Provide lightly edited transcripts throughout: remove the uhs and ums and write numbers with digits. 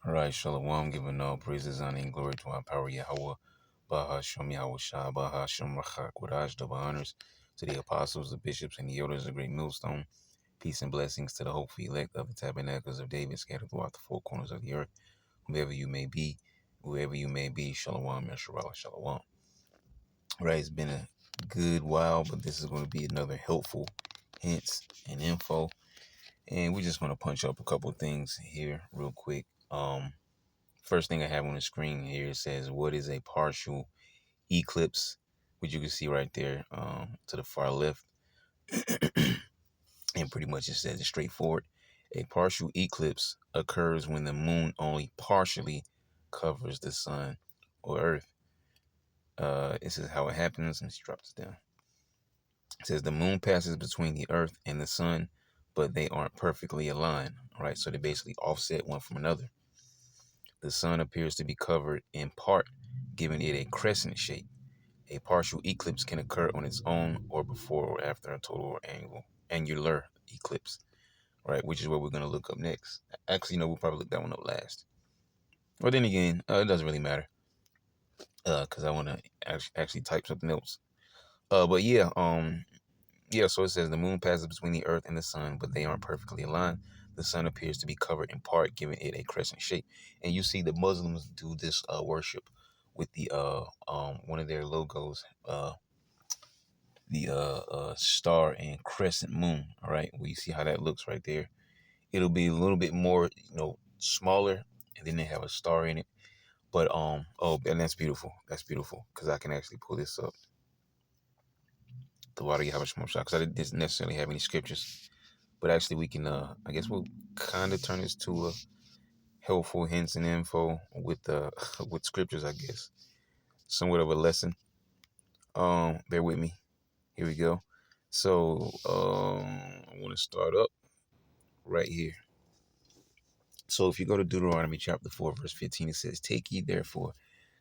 All right, Shalom, giving all praises, honor, and glory to our power, Yahweh, Baha Shem Yahweh Shah, Baha Shem Rachak, Kodash, double honors to the apostles, the bishops, and the elders of Great Millstone. Peace and blessings to the hopeful elect of the tabernacles of David scattered throughout the four corners of the earth, whoever you may be, Shalom, Yasharala, Shalom. Right, it's been a good while, but this is going to be another helpful hints and info. And we're just going to punch up a couple of things here real quick. First thing I have on the screen here says, what is a partial eclipse? Which you can see right there to the far left. And pretty much it says it straightforward. A partial eclipse occurs when the moon only partially covers the sun or earth. This is how it happens. Let me drop this down. It says the moon passes between the earth and the sun, but they aren't perfectly aligned. All right, so they basically offset one from another. The sun appears to be covered in part, giving it a crescent shape. A partial eclipse can occur on its own or before or after a total or angular eclipse, right? Which is what we're going to look up next. Actually, no, we'll probably look that one up last. But then again, it doesn't really matter because I want to actually type something else. But yeah, so it says the moon passes between the earth and the sun, but they aren't perfectly aligned. The sun appears to be covered in part, giving it a crescent shape. And you see the Muslims do this worship with the one of their logos, the star and crescent moon. All right, well, you see how that looks right there. It'll be a little bit more, smaller, and then they have a star in it. But and that's beautiful. That's beautiful because I can actually pull this up. The water you have a small shot because I didn't necessarily have any scriptures. But actually, we can, I guess we'll kind of turn this to a helpful hints and info with with scriptures, I guess. Somewhat of a lesson. Bear with me. Here we go. So, I want to start up right here. So if you go to Deuteronomy chapter 4, verse 15, it says, take ye therefore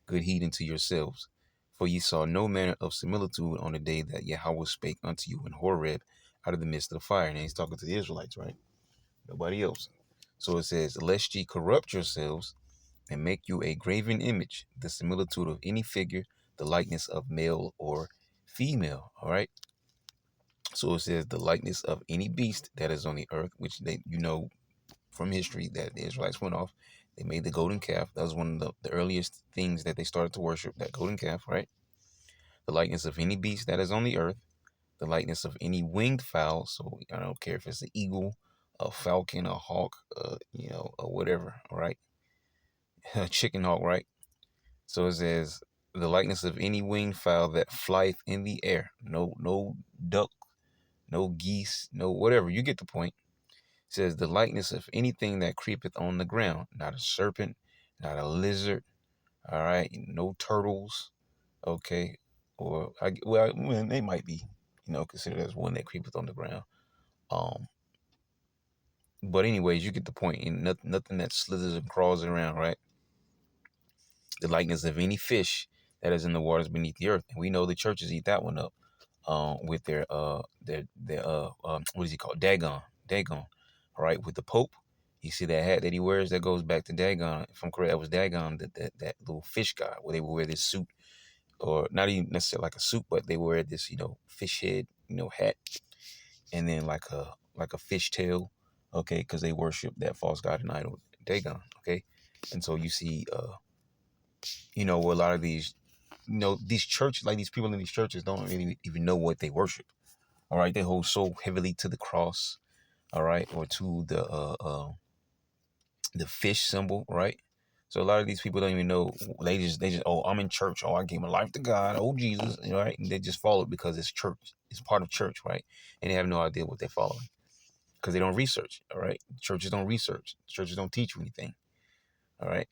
good heed unto yourselves, for ye saw no manner of similitude on the day that Yahweh spake unto you in Horeb out of the midst of the fire. And he's talking to the Israelites, right? Nobody else. So it says, lest ye corrupt yourselves and make you a graven image, the similitude of any figure, the likeness of male or female. All right. So it says the likeness of any beast that is on the earth, which they, from history that the Israelites went off. They made the golden calf. That was one of the earliest things that they started to worship, that golden calf, right? The likeness of any beast that is on the earth, the likeness of any winged fowl. So I don't care if it's an eagle, a falcon, a hawk, or whatever, all right? A chicken hawk, right? So it says the likeness of any winged fowl that flieth in the air. No duck, no geese, no whatever. You get the point. It says the likeness of anything that creepeth on the ground, not a serpent, not a lizard, all right, no turtles, okay, or they might be, considered as one that creepeth on the ground. But anyways, you get the point. And nothing that slithers and crawls around, right? The likeness of any fish that is in the waters beneath the earth, and we know the churches eat that one up, with their what is he called, Dagon, all right, with the Pope. You see that hat that he wears? That goes back to Dagon. If I'm correct, that was Dagon, that little fish guy, where they would wear this suit, or not even necessarily like a suit, but they wear this, fish head, hat, and then like a fish tail, okay, because they worship that false god and idol, Dagon, okay. And so you see, where a lot of these, these churches, like these people in these churches, don't really even know what they worship. All right, they hold so heavily to the cross, all right, or to the fish symbol, right? So a lot of these people don't even know. They just, oh, I'm in church. Oh, I gave my life to God. Oh, Jesus, right? And they just follow it because it's church. It's part of church, right? And they have no idea what they're following because they don't research, all right? Churches don't research. Churches don't teach you anything, all right?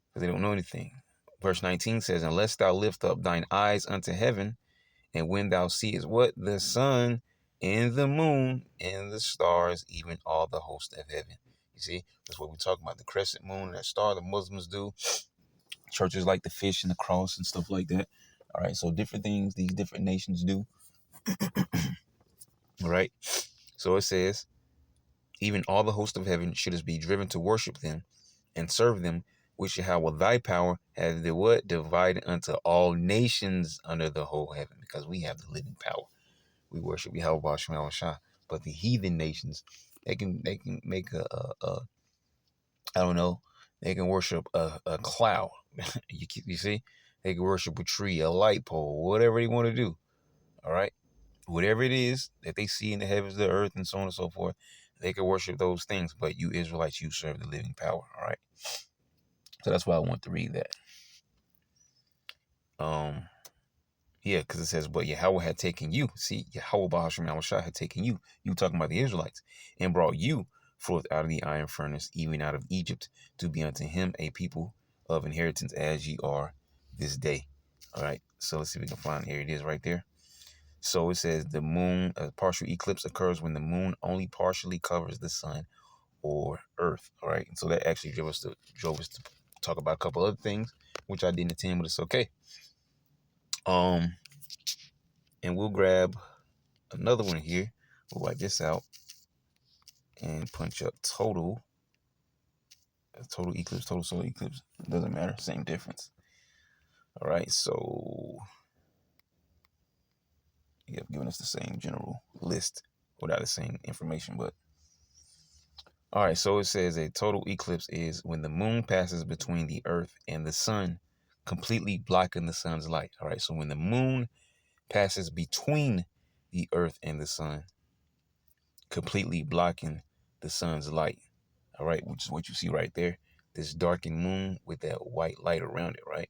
Because they don't know anything. Verse 19 says, unless thou lift up thine eyes unto heaven, and when thou seest what? The sun and the moon and the stars, even all the host of heaven. You see, that's what we're talking about. The crescent moon and that star the Muslims do. Churches like the fish and the cross and stuff like that. All right, so different things these different nations do. All right, so it says, even all the host of heaven should be driven to worship them, and serve them, which Yahweh thy power has the what? Divided unto all nations under the whole heaven, because we have the living power. We worship Yahweh Ba'al Shah. But the heathen nations, they can make a I don't know, they can worship a cloud. You see? They can worship a tree, a light pole, whatever they want to do. All right? Whatever it is that they see in the heavens, the earth, and so on and so forth, they can worship those things. But you Israelites, you serve the living power. All right? So that's why I want to read that. Yeah, because it says, but Yahweh had taken you. See, Yahweh Bahasham Shah had taken you. You talking about the Israelites, and brought you forth out of the iron furnace, even out of Egypt, to be unto him a people of inheritance as ye are this day. All right. So let's see if we can find, here it is right there. So it says the moon, a partial eclipse occurs when the moon only partially covers the sun or earth. All right. And so that actually drove us to talk about a couple other things, which I didn't attend, but it's okay. And we'll grab another one here. We'll wipe this out and punch up total eclipse, total solar eclipse. It doesn't matter, same difference. All right, so yeah, giving us the same general list without the same information, but all right. So it says a total eclipse is when the moon passes between the earth and the sun, completely blocking the sun's light. All right, so when the moon passes between the earth and the sun, completely blocking the sun's light. All right, which is what you see right there. This darkened moon with that white light around it, right?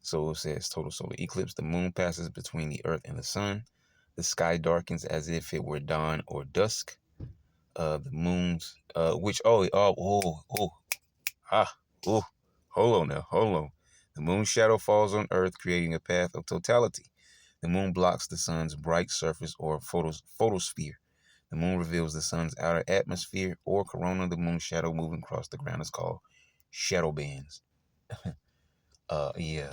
So it says total solar eclipse. The moon passes between the earth and the sun. The sky darkens as if it were dawn or dusk. The moon's, hold on now, hold on. The moon's shadow falls on earth, creating a path of totality. The moon blocks the sun's bright surface or photosphere. The moon reveals the sun's outer atmosphere or corona. The moon's shadow moving across the ground is called shadow bands. Yeah.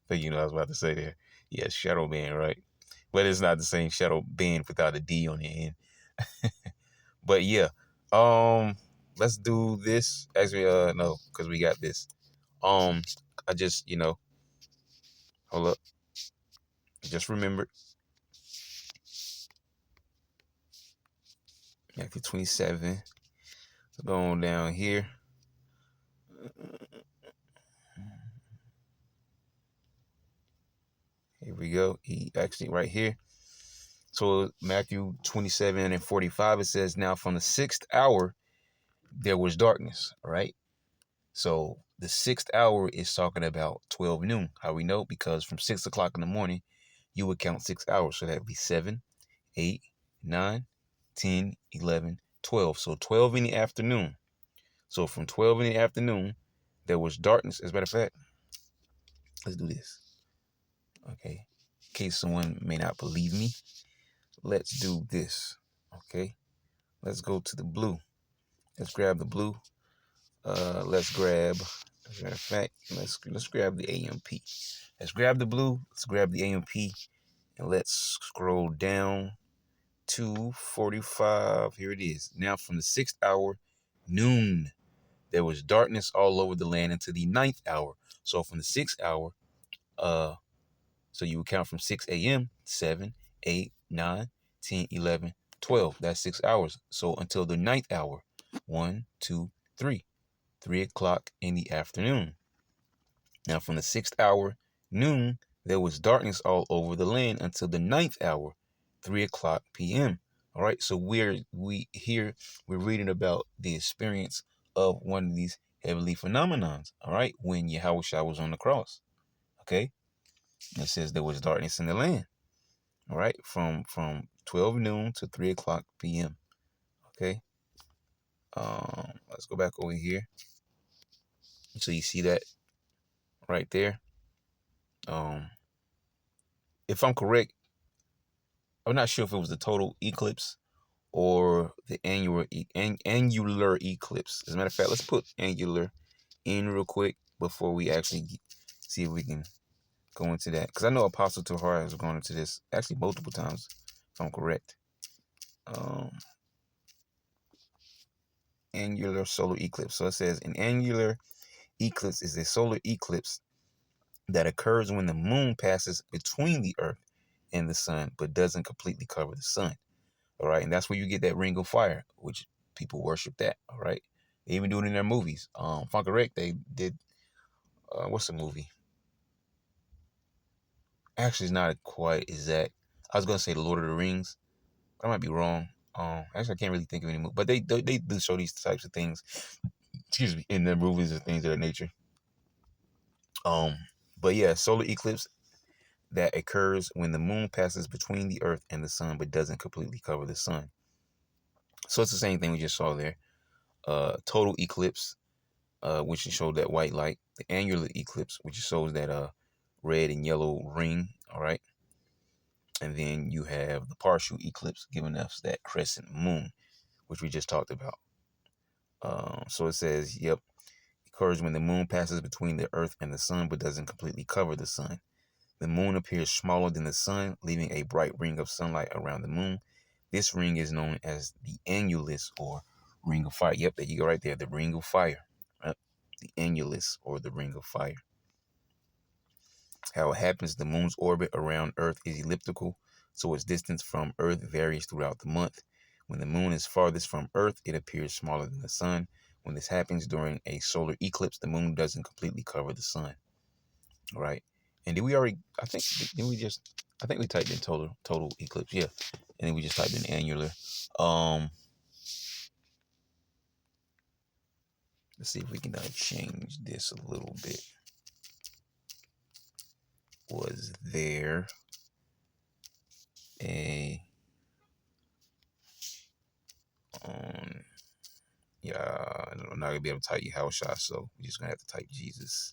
But I was about to say there. Yeah, shadow band, right? But it's not the same shadow band without a D on the end. But yeah. Let's do this. Actually, no, because we got this. I just, hold up. Just remembered. Matthew 27. So go on down here. Here we go. He actually right here. So Matthew 27 and 45, it says, now from the 6th hour, there was darkness. All right. So the 6th hour is talking about 12 noon. How we know? Because from 6 o'clock in the morning, you would count 6 hours. So that would be 7, 8, 9, 10, 11, 12. So 12 in the afternoon. So from 12 in the afternoon, there was darkness. As a matter of fact, let's do this. Okay. In case someone may not believe me, let's do this. Okay. Let's go to the blue. Let's grab the blue. Let's grab, as a matter of fact, let's grab the AMP. Let's grab the blue. Let's grab the AMP, and let's scroll down to 45. Here it is. Now from the 6th hour, noon, there was darkness all over the land until the 9th hour. So from the 6th hour, so you would count from 6 a.m., 7, 8, 9, 10, 11, 12. That's 6 hours. So until the 9th hour, 1, 2, 3. 3 o'clock in the afternoon. Now from the 6th hour, noon, there was darkness all over the land until the 9th hour, 3 o'clock p.m. All right, so we're reading about the experience of one of these heavenly phenomenons. All right, when Yahweh Shah was on the cross. Okay, and it says there was darkness in the land. All right, from 12 noon to 3 o'clock p.m. Okay, let's go back over here. So you see that right there. If I'm correct, I'm not sure if it was the total eclipse or the annular eclipse. As a matter of fact, let's put annular in real quick before we actually see if we can go into that. Because I know Apostle Tahar has gone into this actually multiple times, if I'm correct. annular solar eclipse. So it says an annular eclipse is a solar eclipse that occurs when the moon passes between the earth and the sun, but doesn't completely cover the sun. All right. And that's where you get that ring of fire, which people worship that. All right. They even do it in their movies. Funkorek, they did, what's the movie? Actually, it's not quite exact. I was going to say The Lord of the Rings. I might be wrong. Actually, I can't really think of any movie, but they do show these types of things, excuse me, in their movies and things of that nature. Um, but yeah, solar eclipse that occurs when the moon passes between the earth and the sun, but doesn't completely cover the sun. So it's the same thing we just saw there. Total eclipse, which showed that white light. The annular eclipse, which shows that red and yellow ring. All right. And then you have the partial eclipse giving us that crescent moon, which we just talked about. So it says, yep, occurs when the moon passes between the earth and the sun, but doesn't completely cover the sun. The moon appears smaller than the sun, leaving a bright ring of sunlight around the moon. This ring is known as the annulus or ring of fire. Yep, there you go right there, the ring of fire. The annulus or the ring of fire. How it happens, the moon's orbit around Earth is elliptical, so its distance from Earth varies throughout the month. When the moon is farthest from Earth, it appears smaller than the sun. When this happens during a solar eclipse, the moon doesn't completely cover the sun. All right. And did we already, I think we typed in total eclipse. Yeah. And then we just typed in annular. Let's see if we can change this a little bit. Was there a yeah, I'm not gonna be able to type Yahushua, so we're just gonna have to type Jesus,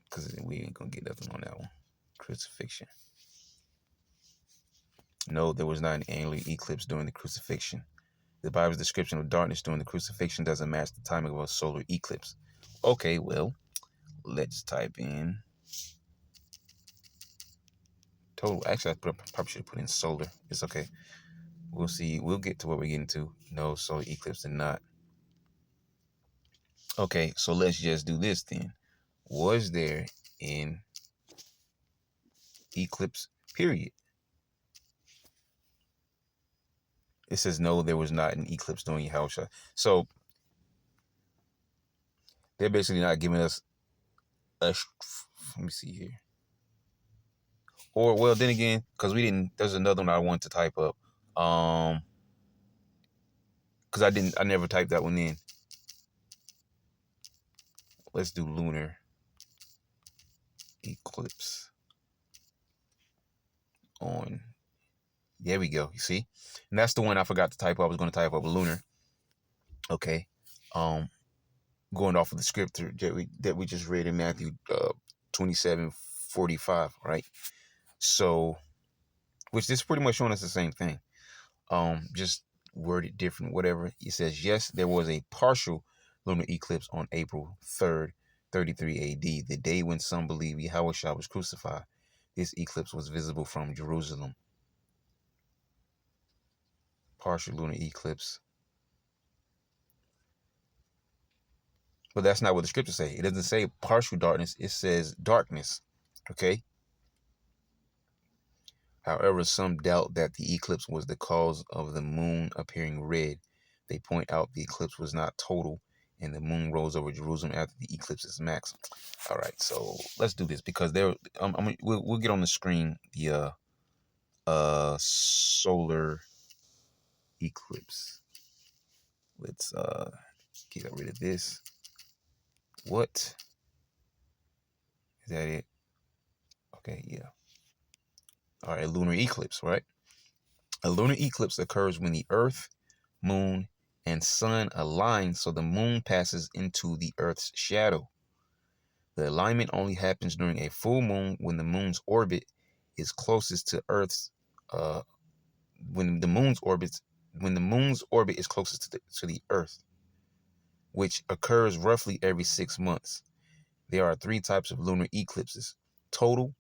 because we ain't gonna get nothing on that one. Crucifixion. No, there was not an annular eclipse during the crucifixion. The Bible's description of darkness during the crucifixion doesn't match the timing of a solar eclipse. Okay, well, let's type in total. Actually, probably should have put in solar. It's okay. We'll see. We'll get to what we're getting to. No, solar eclipse did not. Okay, so let's just do this then. Was there an eclipse period? It says no, there was not an eclipse during Yahushua. So they're basically not giving us a. Let me see here. Or well, then again, because we didn't. There's another one I wanted to type up. Because I never typed that one in. Let's do lunar eclipse on. There we go. You see, and that's the one I forgot to type up. I was going to type up lunar. Okay. Going off of the scripture that we just read in Matthew 27:45, right? So, which is pretty much showing us the same thing. Just worded different, whatever. It says, yes, there was a partial lunar eclipse on April 3rd, 33 AD, the day when some believe Yahushua was crucified. This eclipse was visible from Jerusalem. Partial lunar eclipse. But that's not what the scriptures say. It doesn't say partial darkness. It says darkness. Okay? However, some doubt that the eclipse was the cause of the moon appearing red. They point out the eclipse was not total, and the moon rose over Jerusalem after the eclipse's max. All right, so let's do this because we'll get on the screen the solar eclipse. Let's get rid of this. What is that? It? Okay, yeah. All right, lunar eclipse, right? A lunar eclipse occurs when the Earth, moon, and sun align so the moon passes into the Earth's shadow. The alignment only happens during a full moon when the moon's orbit is closest to Earth's when the moon's orbit is closest to the Earth, which occurs roughly every 6 months. There are 3 types of lunar eclipses. Total,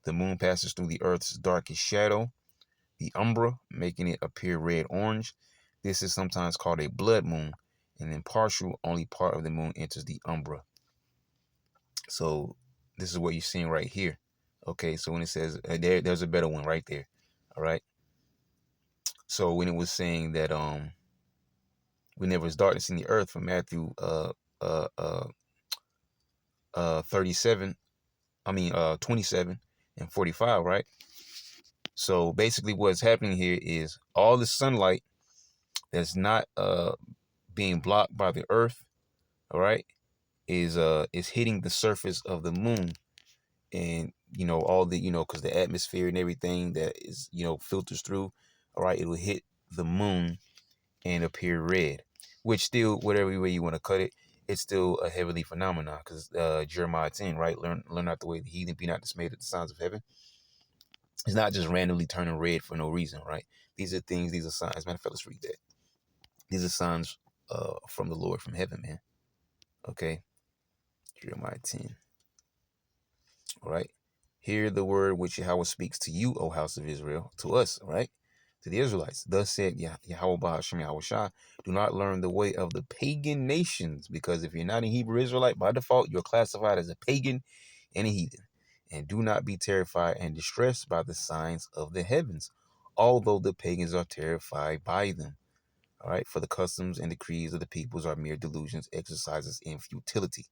the moon passes through the Earth's darkest shadow. The umbra, making it appear red-orange. This is sometimes called a blood moon, and then partial, only part of the moon enters the umbra. So this is what you're seeing right here. Okay, so when it says there's a better one right there. All right. So when it was saying that when there was darkness in the earth from Matthew uh uh 37, 27 and 45, right? So basically what's happening here is all the sunlight that's not being blocked by the earth, all right, is hitting the surface of the moon. And all the because the atmosphere and everything that is filters through, all right, it'll hit the moon and appear red, which still, whatever way you want to cut it, it's still a heavenly phenomenon, because Jeremiah 10, right, learn not the way the heathen, be not dismayed at the signs of heaven. It's not just randomly turning red for no reason, right? These are things, these are signs. Matter of fact, let's read that. These are signs from the Lord from heaven, man. Okay, Jeremiah 10. All right. Hear the word which Yahweh speaks to you, O house of Israel, to us, right? To the Israelites. Thus said Yahweh Bahasham Yahweh Shah, do not learn the way of the pagan nations, because if you're not a Hebrew Israelite, by default, you're classified as a pagan and a heathen. And do not be terrified and distressed by the signs of the heavens, although the pagans are terrified by them. All right, for the customs and decrees of the peoples are mere delusions, exercises in futility.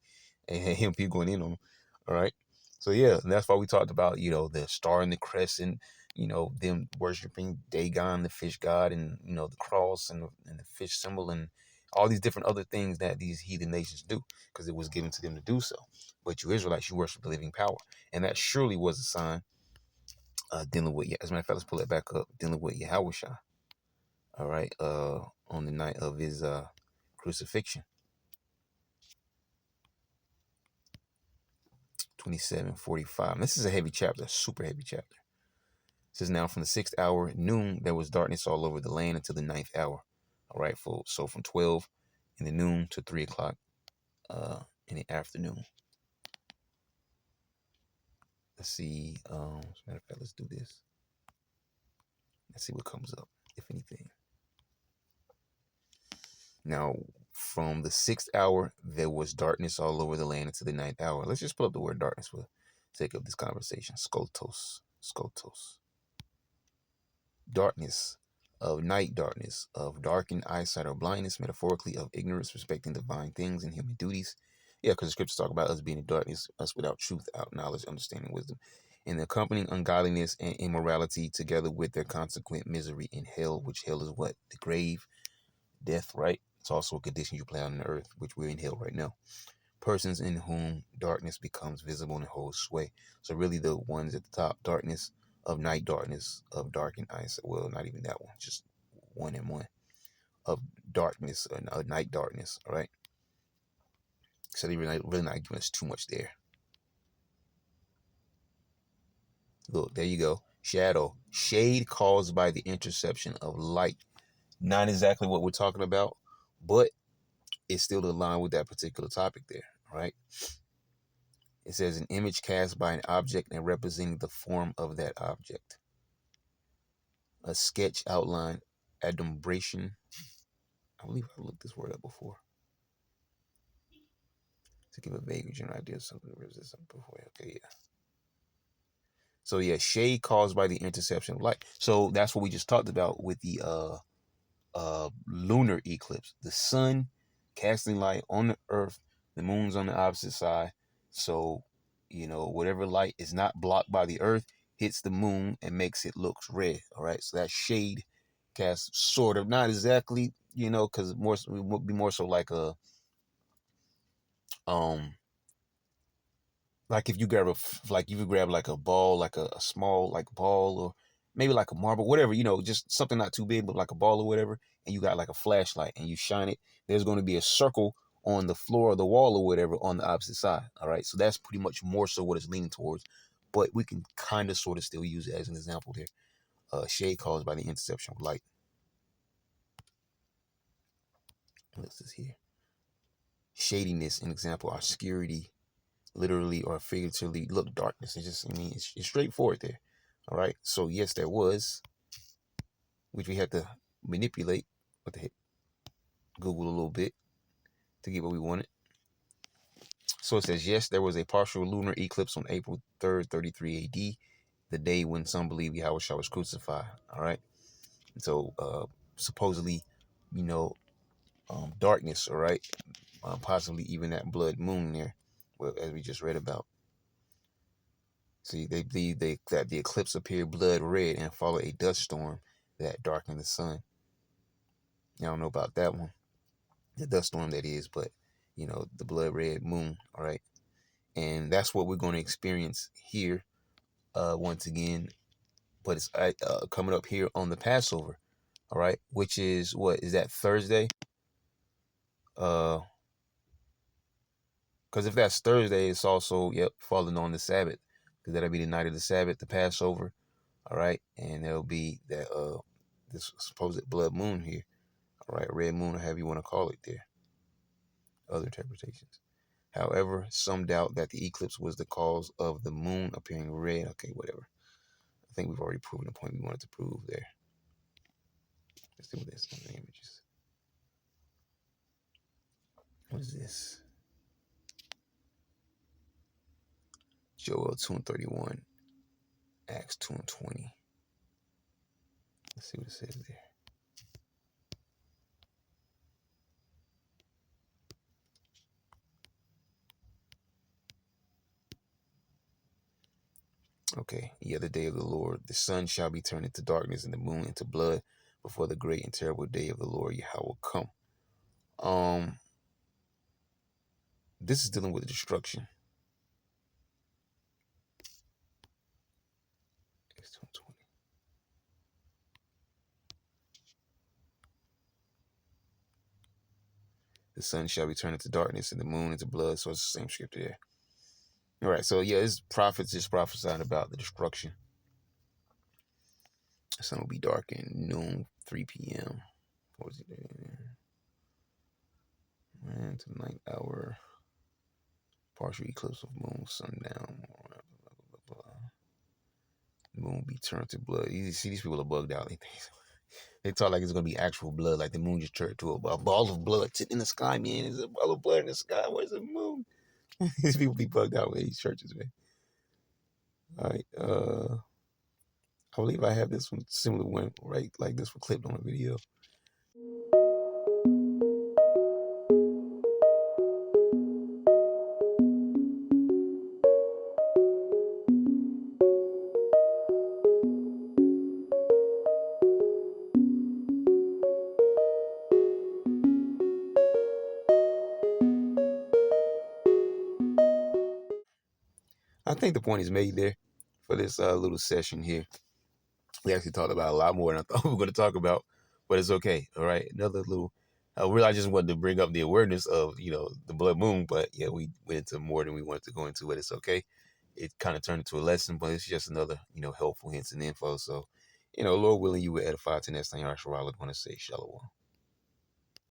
And him people going in on them. All right. So yeah, and that's why we talked about, the star and the crescent, them worshiping Dagon, the fish god, and the cross and the fish symbol, and all these different other things that these heathen nations do, because it was given to them to do so. But you Israelites, you worship the living power. And that surely was a sign dealing with, as a matter of fact, let's pull that back up, dealing with Yahweh Shah. All right, on the night of his crucifixion. 27:45. This is a heavy chapter, super heavy chapter. It says, now from the 6th hour, noon, there was darkness all over the land until the 9th hour. All right, so from 12 in the noon to 3 o'clock in the afternoon. Let's see. As a matter of fact, let's do this. Let's see what comes up, if anything. Now, from the 6th hour, there was darkness all over the land until the 9th hour. Let's just pull up the word darkness for the sake of this conversation. Skotos. Darkness, of night darkness, of darkened eyesight or blindness, metaphorically of ignorance respecting divine things and human duties. Yeah, because the scriptures talk about us being in darkness, us without truth, out knowledge, understanding, wisdom, and the accompanying ungodliness and immorality, together with their consequent misery in hell, which hell is what? The grave, death, right? It's also a condition you play on the earth, which we're in hell right now. Persons in whom darkness becomes visible and holds sway. So really the ones at the top, darkness, of night darkness, of darkened eyes. Well, not even that one, just one and one. Of darkness, or night darkness, all right? So they're really not giving us too much there. Look, there you go. Shadow, shade caused by the interception of light. Not exactly what we're talking about, but it's still aligned with that particular topic there, right? It says an image cast by an object and representing the form of that object. A sketch, outline, adumbration. I believe I looked this word up before. To give a vague or general idea of something before. Okay, yeah. So yeah, shade caused by the interception of light. So that's what we just talked about with the lunar eclipse. The sun casting light on the earth, the moon's on the opposite side. So, whatever light is not blocked by the earth hits the moon and makes it look red. All right. So that shade cast, sort of, not exactly, because it would be more so like a like if you grab like a ball, like a small like ball, or maybe like a marble, whatever, just something not too big, but like a ball or whatever, and you got like a flashlight and you shine it, there's going to be a circle on the floor of the wall or whatever on the opposite side. All right, so that's pretty much more so what it's leaning towards, but we can kind of sort of still use it as an example here. Shade caused by the interception of light. What's this here? Shadiness, an example, obscurity, literally or figuratively. Look, darkness. It's straightforward there. All right. So yes, there was, which we had to manipulate. what the heck, Google a little bit to get what we wanted. So it says, yes, there was a partial lunar eclipse on April 3rd, 33 AD, the day when some believe Yahushua was crucified. All right. And so supposedly, you know, darkness, all right, possibly even that blood moon there, well, as we just read about. See, they believe that the eclipse appeared blood red and followed a dust storm that darkened the sun. I don't know about that one, the dust storm that is, but you know, the blood red moon, all right. And that's what we're going to experience here once again, but it's coming up here on the Passover, all right, which is, what is that, Thursday? Because if that's Thursday, it's also, yep, falling on the Sabbath, because that'll be the night of the Sabbath, the Passover, all right, and there'll be that this supposed blood moon here, all right, red moon, or however you want to call it there. Other interpretations. However, some doubt that the eclipse was the cause of the moon appearing red. Okay, whatever. I think we've already proven the point we wanted to prove there. Let's do this on the images. What is this? Joel 2:31, Acts 2:20. Let's see what it says there. Okay, yeah, the day of the Lord. The sun shall be turned into darkness and the moon into blood before the great and terrible day of the Lord Yahweh come. This is dealing with destruction. Acts 2:20. The sun shall be turned into darkness and the moon into blood. So it's the same scripture there. All right, so yeah, it's prophets just prophesying about the destruction. The sun will be dark in noon, 3 p.m. What was it there? Man, to the ninth hour. Partial eclipse of moon, sundown. Blah, blah, blah. The moon will be turned to blood. You see, these people are bugged out. They talk like it's gonna be actual blood, like the moon just turned to a ball of blood sitting in the sky, man. There's a ball of blood in the sky. Where's the moon? These people be bugged out with these churches, man. All right, I believe I have this one, similar one, right, like this one clipped on a video. I think the point is made there for this little session here. We actually talked about a lot more than I thought we were going to talk about, but it's okay. All right, another little. Really, I just wanted to bring up the awareness of, you know, the blood moon, but yeah, we went into more than we wanted to go into, but it's okay. It kind of turned into a lesson, but it's just another, you know, helpful hints and info. So, you know, Lord willing, you will edify to next time. Yahshua, I'm going to say shalom.